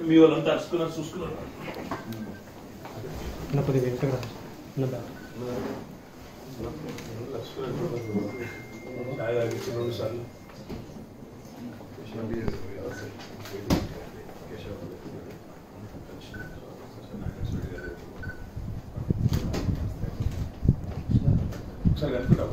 మీ వాళ్ళంతా అరుచుకున్నారు చూసుకున్నారు. ఒకసారి కనుక్కుంటాం.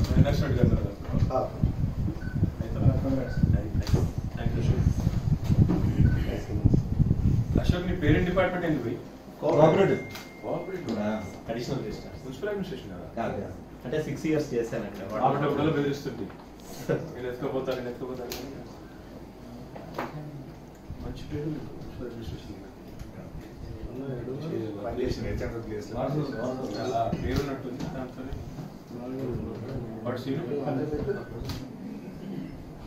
అశోక్, నీ పేరెంట్ డిపార్ట్మెంట్ ఎందుకు పోయి? కోఆపరేటివ్ అడిషనల్ మున్సిపల్ అడ్మినిస్ట్రేషన్ కదా. అంటే 6 years చేశానండి. అప్పుడప్పుడు బెదిరిస్తుంది, నేను ఎత్తుకోపోతాను మంచి పేరు మున్సిపల్ అడ్మినిస్ట్రేషన్ పేరున్నట్టుంది. దాంతో వాడు సీను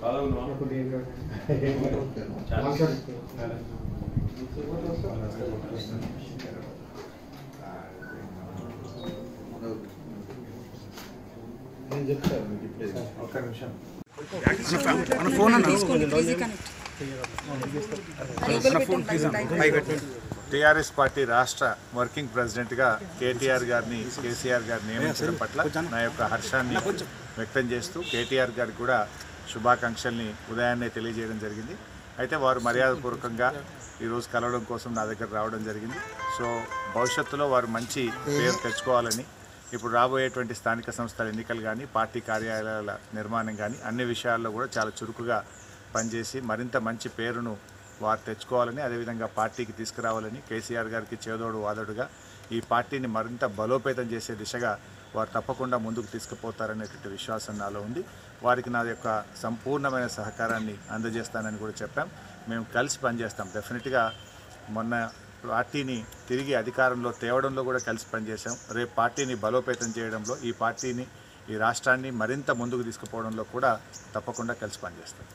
బాగా ఉన్నావా? నేను చెప్తాను మీకు ఇప్పుడే. ఒక్క నిమిషం. టీఆర్ఎస్ పార్టీ రాష్ట్ర వర్కింగ్ ప్రెసిడెంట్గా కేటీఆర్ గారిని కేసీఆర్ గారిని నియమించడం పట్ల నా యొక్క హర్షాన్ని వ్యక్తం చేస్తూ కేటీఆర్ గారికి కూడా శుభాకాంక్షల్ని ఉదయాన్నే తెలియజేయడం జరిగింది. అయితే వారు మర్యాదపూర్వకంగా ఈరోజు కలవడం కోసం నా దగ్గర రావడం జరిగింది. సో భవిష్యత్తులో వారు మంచి పేరు తెచ్చుకోవాలని, ఇప్పుడు రాబోయేటువంటి స్థానిక సంస్థల ఎన్నికలు కానీ, పార్టీ కార్యాలయాల నిర్మాణం కానీ అన్ని విషయాల్లో కూడా చాలా చురుకుగా పనిచేసి మరింత మంచి పేరును వారు తెచ్చుకోవాలని, అదేవిధంగా పార్టీకి తీసుకురావాలని, కేసీఆర్ గారికి చేదోడు వాదోడుగా ఈ పార్టీని మరింత బలోపేతం చేసే దిశగా వారు తప్పకుండా ముందుకు తీసుకుపోతారనేటువంటి విశ్వాసం నాలో ఉంది. వారికి నా యొక్క సంపూర్ణమైన సహకారాన్ని అందజేస్తానని కూడా చెప్పాం. మేము కలిసి పనిచేస్తాం. డెఫినెట్గా మొన్న పార్టీని తిరిగి అధికారంలో తేవడంలో కూడా కలిసి పనిచేసాం. రేపు పార్టీని బలోపేతం చేయడంలో, ఈ పార్టీని, ఈ రాష్ట్రాన్ని మరింత ముందుకు తీసుకుపోవడంలో కూడా తప్పకుండా కలిసి పనిచేస్తాం.